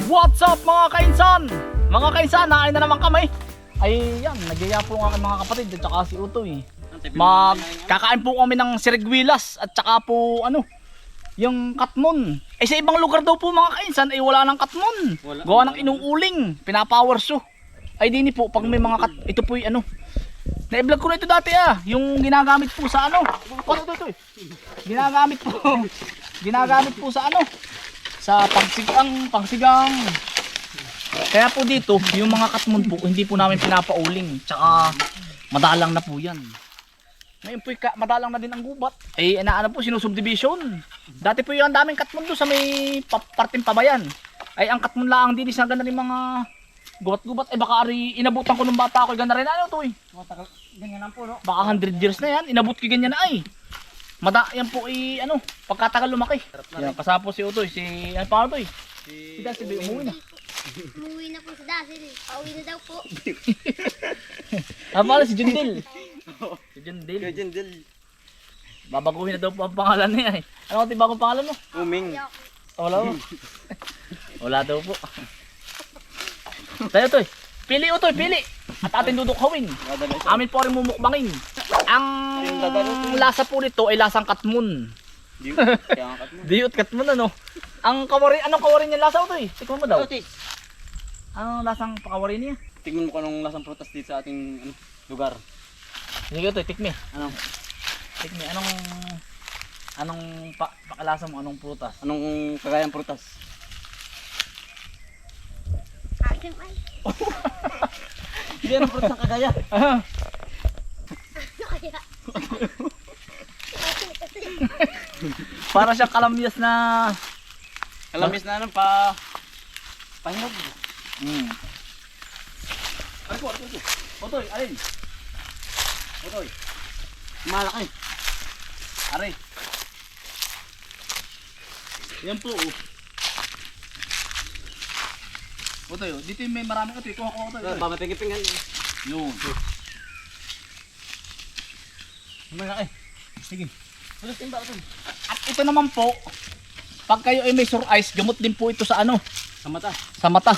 What's up mga kainsan? Mga kainsan, nakain na naman kami. Ay yan, nagyaya po ang aking mga kapatid at saka si Utoy. Kakain po kami ng siriguilas at saka po yung katmon. Ay sa ibang lugar daw po mga kainsan ay wala ng katmon. Gawa ng inuuling, pinapower show. Ay dini po pag may mga ito po yung na-vlog ko na ito dati yung ginagamit po sa Ginagamit po sa sa pangsigang. Kaya po dito, yung mga katmon po, hindi po namin pinapauling. Tsaka madalang na po yan. Ngayon po, madalang na din ang gubat. Eh, po, sinusubdivision. Dati po yung daming katmon doon sa may parting pabayan. Ay, ang katmon lang din, isa ganda rin mga gubat-gubat. Eh, baka inabutan ko nung bata ako, ganda rin to eh. Ganyan lang po, no? Baka 100 years na yan, inabot ko ganyan na ay. Yan po pagkatagal lumaki. Yan, kasama po si Utoy, ano pa to eh? Si Dasi, umuwi na. Umuwi na po si Dasi. Pauwi na daw po. Pala si Jundil. Si Jundil. Babaguhin na daw po ang pangalan niya eh. Ano ang bagong pangalan mo? Uming. Wala mo. Wala daw po. Tayo Utoy. Pili Utoy, pili. At atin dudukhawin. Amin po rin mumukbangin. Ang lasa po nito ay lasang katmon. Diyot katmon Ang kawari, anong kawari niya lasa Utoy? Tikman mo daw. Anong lasang pakawari niya? Tingnan mo kung anong lasang prutas dito sa ating lugar. Sige Utoy, tikmi. Ano? Tikmi, anong pakalasa mo, anong prutas? Anong kagayang prutas? Asim ay. Hindi, anong prutas ang kagaya? Kaya. Para siya kalamyas na... Kalamis na pahinog. Ay po. Utoy, alin? Utoy. Malaki. Aray. Yan po Utoy, dito yung may maraming Utoy. Kuha ko Utoy. Pamatigipingan. Yun. Malaki. Sige. Pulas timba ito. At ito naman po, pag kayo ay may sore eyes, gamot din po ito sa Sa mata. sa mata.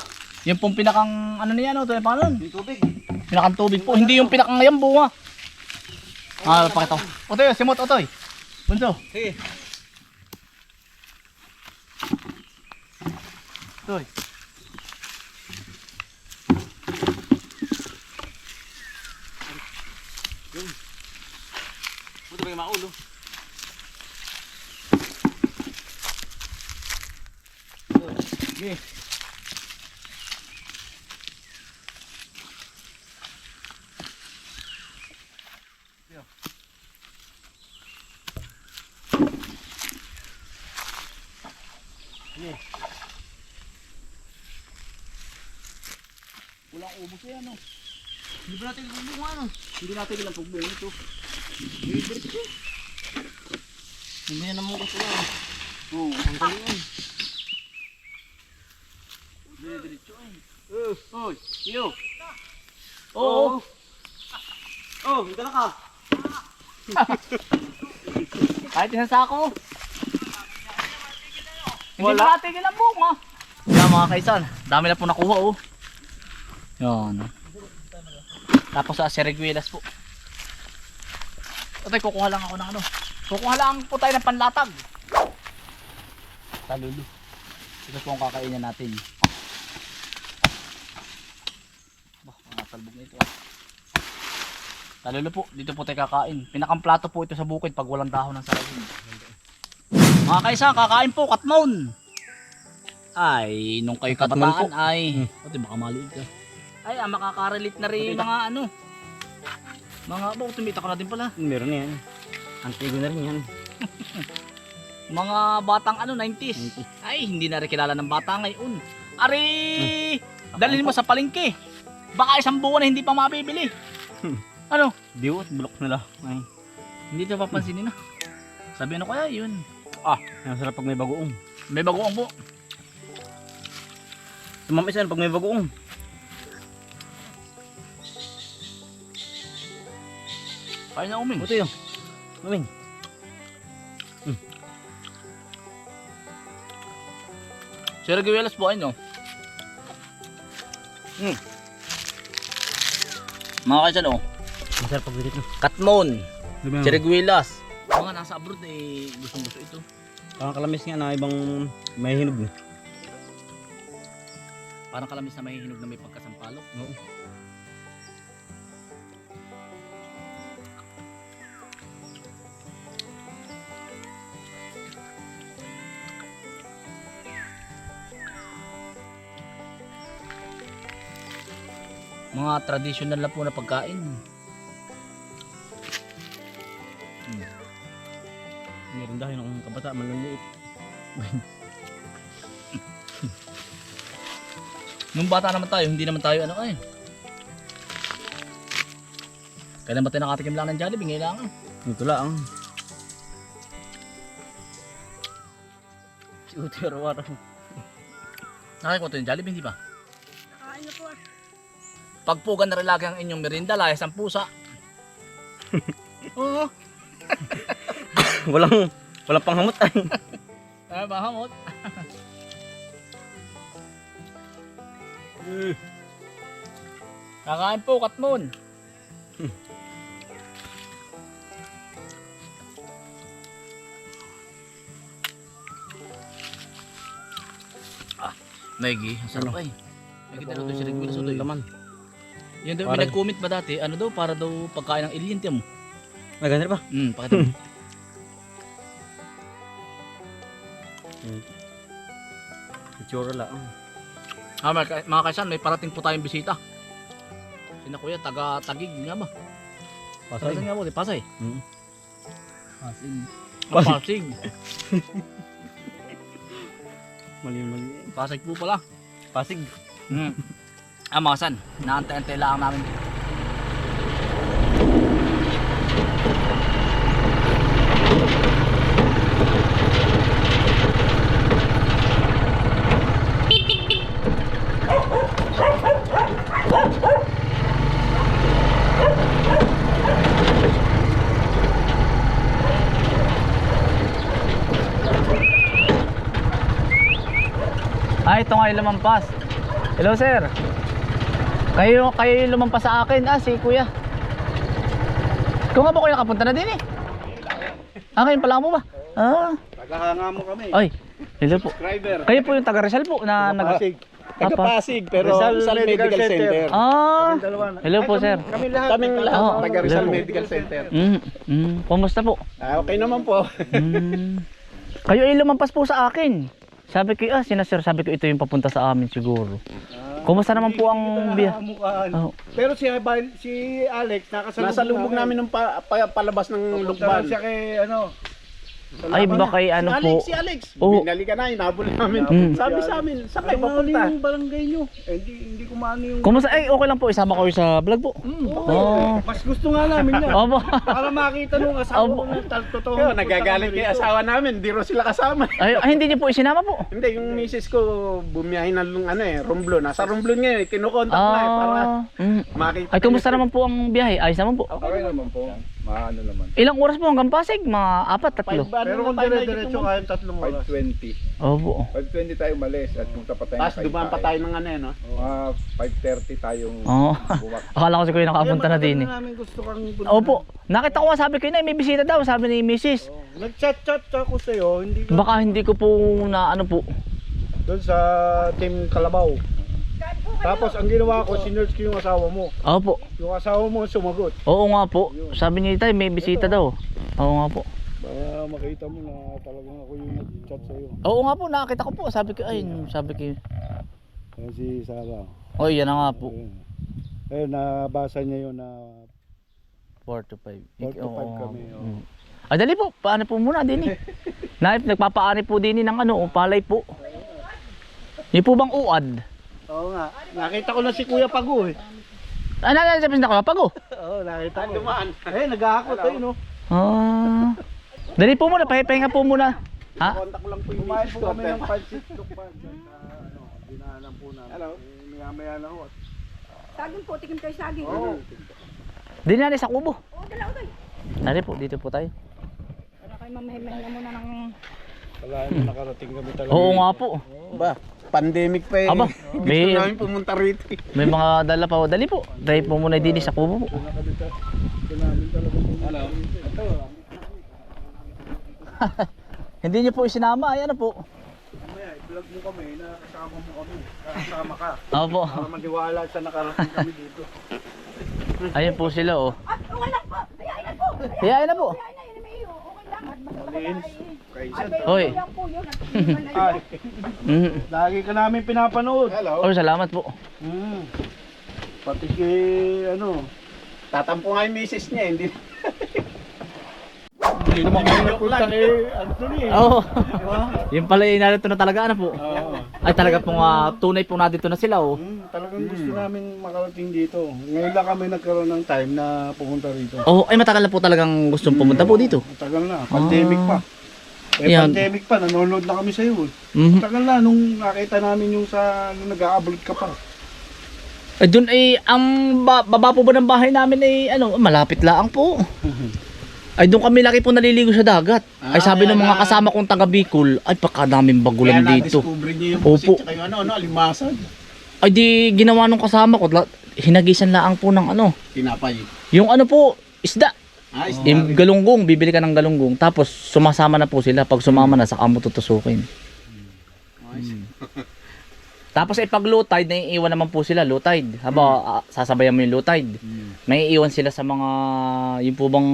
Yung pong pinakang niya ito yung pangalan. Yung tubig. Pinakang tubig po, hindi yung pinakang ngayambo pakita ko. Otoy, simot Otoy. Bunso. Sige. Otoy. Buto ba yung maulo? Sige. Walang ubos yan Hindi ba natin bumbungan Hindi natin ilang pagbungan ito. Hindi na naman gusto na. Oo, ang galing Diretso Oy, iyo. Oo. Oh, hindi na ka. Kahit isang sako. Hindi ba natin ilang bunga? Yan mga kaisan, dami na po nakuha Yan. Tapos sa siriguilas po. Ito kukuha lang ako ng Kukuha lang po tayo ng panlatag. Talulo. Ito po ang kakainin natin. Mga talbog na ito Talulo po, dito po tayo kakain. Pinakang plato po ito sa bukid pag walang dahon ng sarili. Mga kaisan, kakain po, katmon. Ay, nung kayo Katmon kabataan po. ay, baka maliit ka. Ay, makaka-relate na rin mga mga tumita ka na din pala. Meron yan. Antigo na rin yan. Mga batang 90s. Ay, hindi na rin kilala ng bata ngayon. Ari, dalhin mo sa palengke. Baka isang buwan na hindi pa mabibili. Diwot, bulok na lang. Ay. Hindi ito papansinin Sabi kaya yun. Masarap pag may bagoong. May bagoong po. Tumamisan pag may bagoong. Kain na uming. Buto yun. Uming. Sir Guelas po, ano? Mga kaisan oh, Masarap pag bilit no. katmon, Diba? cheriguilas. Mga nasa abroad eh, gustong-gusto ito. Parang kalamis nga na ibang may hinog no. Parang kalamis na may hinog na may pagkasampalok. Oo. Mga traditional na po na pagkain. Meron dahil ng kabata maliliit. Nung bata naman tayo, hindi naman tayo ano ay. Kailan ba tayo nakatikim lang ng Jollibee? Ngayon lang. Ito lang. Si Uti araw-araw. Nakikita yung Jollibee, hindi ba? Nakain na po ah. Pagpugan na rin lagi ang inyong merinda, layas ang pusa. Oo. walang panghamot ay. Ay, bahamot. Kakain po, katmon. Maggie, ang sarap ay. Maggie talaga ito siya nagbilas ito. Laman. Yun daw, Parang- may nag-comment ba dati? Ano daw, para daw pagkain ng alien, tiyan mo. Maganda ba? Pakita mo. Itsura lang. Mga kaisan, may parating po tayong bisita. Sina kuya, taga-tagig nga ba? Pasay. Pasay nga po, di Pasay. Mm. Pasig. Pasig. Pasig. Mali. Pasig po pala. Pasig. Mga san, naantay-antay lang namin. Ito nga yung lumampas. Hello sir. Kayo yung lumampas sa akin. Si kuya. Kung nga ba kayo nakapunta na din eh. Ngayon pala mo ba? Tagahanga mo kami. Ay, hello po. Subscriber. Kayo po yung taga Rizal po na Pasig. Taga-Pasig pero Rizal Medical Center. Hello po sir. Kaming lahat Oh, taga Rizal hello po. Medical Center. Kumusta po? Okay naman po. Kayo ay lumampas po sa akin. Sabi ko, sinasir, sabi ko ito yung papunta sa amin siguro. Kumusta naman po ang biya? Oh. Pero si Alex nasa lubog namin ng palabas ng lukban. Siya kay ano. Ay baka ano po. Si Alex. Oo. Binali ka na, inabol namin. Sabi sa amin, saan kayo papunta? Yung barangay nyo. Hindi ko maano yung... Kumusta? Ay, okay lang po. Isama ko sa vlog po. Oh. Mas gusto nga namin yan. Opo. Para makita nung asawa ko na totoo. Nagagalit kay asawa namin, di ro sila kasama. Ay, hindi niyo po isinama po. Hindi, yung misis ko bumiyahin ng Romblon. Nasa Romblon ngayon, kinukontak na para makita. Ay, kumusta naman po ang biyahe? Ayos naman po. Okay naman po. Maano naman. Ilang oras po hanggang Pasig? Mga 4, 3. Pero kung dire-diretso kayo 3 oras. 5:20. Opo. 5:20 tayo umalis at punta pa tayo Tapos dumaan pa tayo ng ano no? 5:30 tayong Oo. buwak. Akala ko si Kuya nakapunta na din eh. Namin gusto kang Opo. Nakita ko nga sabi ko na may bisita daw, sabi ni Mrs. Nag-chat ako sa'yo, hindi ka Baka hindi ko po na ano po. doon sa Team Kalabaw. Tapos ang ginawa ko, sinerge ko yung asawa mo. Opo. Yung asawa mo sumagot. Oo nga po. Sabi niya tayo may bisita daw. Oo nga po. Para makita mo na talagang ako yung nag-chat sa'yo. Oo nga po, nakita ko po. Sabi ko sabi ko. Yan si Sarah. Oh, yan na nga po. Eh, nabasa niya yun na 4 to 5. 4 to 5 kami. Oh. Ay, dali po. Paano po muna din eh. Nagpapaani po din ng palay po. Yung po bang uad? Oo nga. Nakita ko na si Kuya Pago eh. Sabi na ko, pago. Oo, nakita ko. Dumaan. Eh, nag-aakot eh, no? Dali po muna, pahinga po muna. Ha? Kontak ko lang po yung misis ko. Kami ng 5-6 lukpan. Dinaanan po namin. Hello? Maya-maya na ho. Saging po, tikim kayo saging. Oo. Dali na sa kubo. Oo, dala ko. Dali po, dito po tayo. Para kayo mamahimahin na muna ng... Wala na nakarating kami talaga. Oo nga po. Ba? pandemic pa eh. Aba, Gusto may- namin pumunta rito eh. May mga dala pa. Dali po. Drive po muna din sa kubo po. Hindi niyo po isinama. Ay ano po. I-vlog mo kami na kasama mo kami. Kasama ka. Opo. Para maniwala sa nakarating kami dito. Ayun po sila oh. At wala po. Ayain na po. Hiyain na po. Ayain na, yun may iyo. Okay lang. At Malinis. Kaysa. Hoy. lang po yun. Ay, Mm. lagi ka namin pinapanood. Hello. Oh, salamat po. Pati si ano, tatampo nga yung misis niya, hindi. Hindi naman kami napunta eh, Anthony eh. Oo. Yung pala yung narito na talaga ano po. Oo. Ay talaga pong tunay po na dito na sila oh. Talagang gusto namin makarating dito. Ngayon lang kami nagkaroon ng time na pumunta rito. Oh, ay matagal na po talagang gustong pumunta po dito. Matagal na, pandemic pa. Yan. Pandemic pa, nanonood na kami sa iyo. Mhm. Matagal na nung nakita namin yung sa nung nag-a-upload ka pa. Ay doon ay ang baba po ba ng bahay namin ay ano, malapit lang po. Ay doon kami laki po naliligo sa dagat. Ay sabi ng mga kasama kong taga Bicol, ay pakadaming bagulan dito. na-discover niyo yung Opo. pusit tsaka yung ano, alimasag. Ay di ginawa nung kasama ko, hinagisan laang po ng ano. Tinapay. Yung ano po, isda. Ayos Yung galunggong, bibili ka ng galunggong. Tapos sumasama na po sila. Pag sumama na, saka mo tutusukin. Tapos ay pag low tide, naiiwan naman po sila, low tide. Haba, sasabayan mo yung low tide. Naiiwan sila sa mga, yung po bang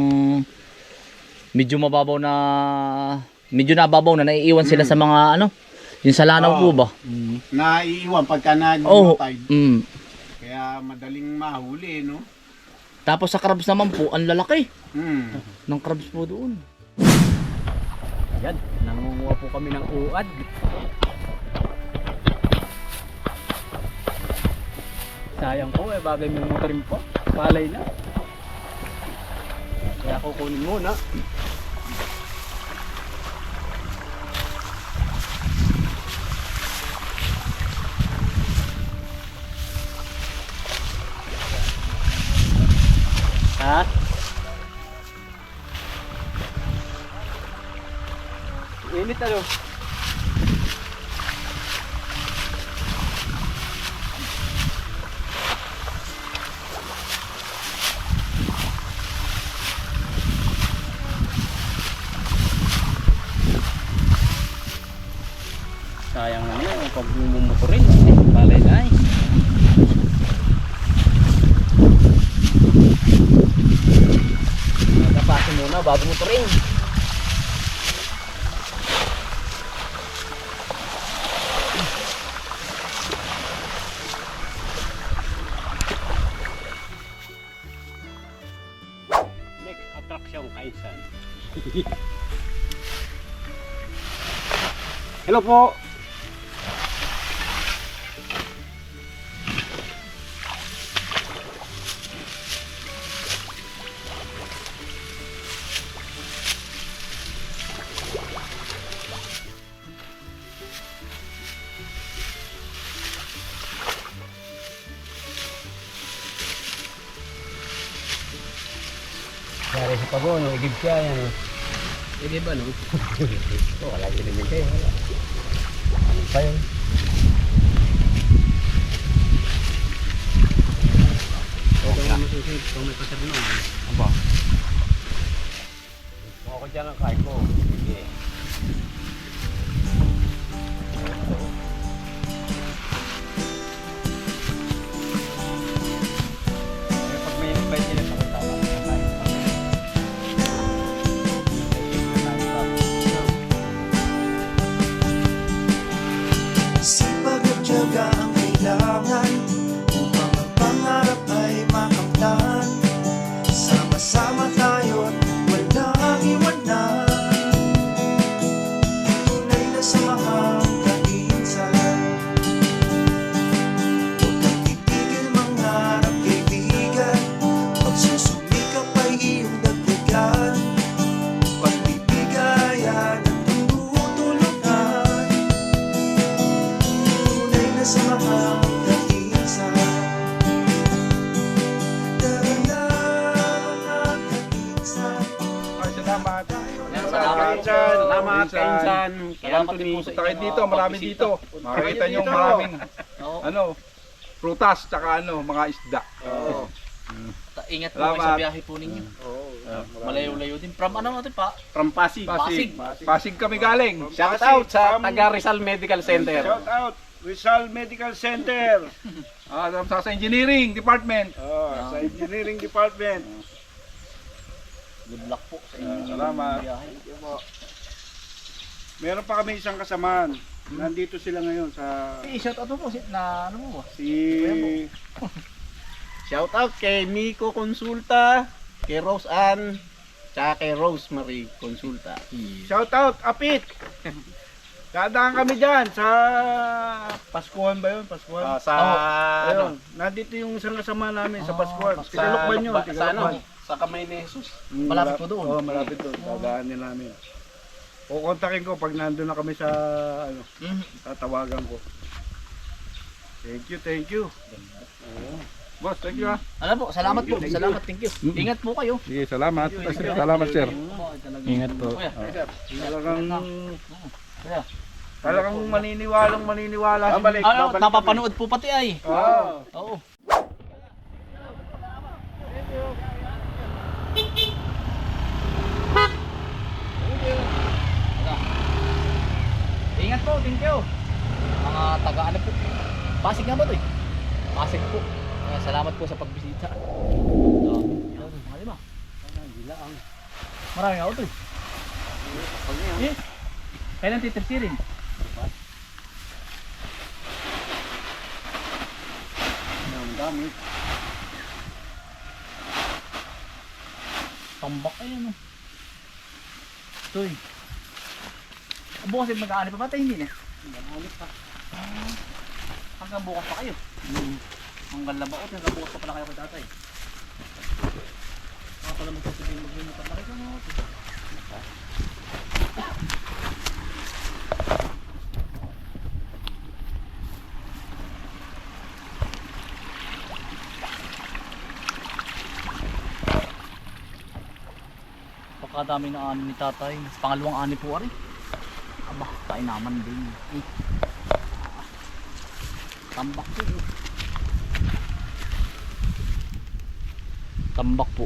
medyo mababaw na, medyo nababaw na, naiiwan sila sa mga ano, yung sa lanaw po ba? Naiiwan pagka Oh, nag-tide. mm. Kaya madaling mahuli, no? Tapos sa crabs naman po, ang lalaki Hmm. ng crabs po doon. Yan, nangunguha po kami ng uad. Sayang po eh, bagay may motor rin po. Palay na. Kaya kukunin muna. Ha? Init ano? Sayang naman pag bumumotorin. Balay na eh. Nagapasin muna bago motorin. Next attraction Kaisan. Hello po. Dari sa pagono, igib siya yan. Igib ano? Wala ginigib kayo. Wala. Ano pa yun? Ito nga masusunod. Ito may pasabi nun. Aba. Ako dyan ang kain ko. Sige. Pag may invite nila sa kasama, kakain pa. Sipag at tiyaga ang kailangan upang ang pangarap ay makamtan. Sama-sama tayo't walang iwanan. mga Minsan. kainsan, kay Salamat Anthony. din po sa Punta kayo dito, marami dito. Makikita nyo dito. maraming Oo. ano, prutas, tsaka ano, mga isda. Oo. Ingat po kayo sa Salamat. biyahe po ninyo. Malayo-layo din. From ano natin pa? From Pasig. Pasig. Pasig kami galing. Shout out sa taga Rizal Medical Center. Shout out Rizal Medical Center. Sa engineering department. Sa Engineering Department. Good luck po sa inyo. Salamat. Biyahe. Meron pa kami isang kasamaan. Nandito sila ngayon sa Shout out po na ano mo ba? si Shout out kay Miko Consulta, kay Rose Ann, tsaka kay Rosemary Consulta. Shout out Apit. Dadaan kami diyan sa Paskuhan ba 'yun? Paskuhan. Sa Ayun, nandito yung isang kasama namin sa Paskuhan. Paskuhan. Tigalokban yun, sa ano? Tigalokban. Sa kamay ni Jesus. Malapit po doon. Oo, malapit doon. Dadaanin namin. Kukontakin ko pag nandun na kami sa ano, tatawagan ko. Thank you. Boss, thank you ha. Ano po, salamat po. Salamat, thank you. Ingat po kayo. Sige, salamat. Salamat sir. Ingat po. Talagang maniniwala. Babalik, Ano, babalik. napapanood po pati ay. Oo. Ingat po, thank you. Mga taga ano po. Pasig nga ba ito eh? Pasig po. Salamat po sa pagbisita. Marami ba? Marami nga ito eh. Eh, kailan titirsirin? Tambak ay ano. Ito eh. Bukas yung mag-aanip pa ba? Hindi na. Hanggang bukas pa kayo. Hanggang labaot, hanggang bukas pa pala kayo kay tatay. Mga pala magsasabihin mag-inutan na rin ka mo. Pagkadami na ani ni tatay. Pangalawang ani po ari. Aba, tayo naman din. Tambak po. Tambak po.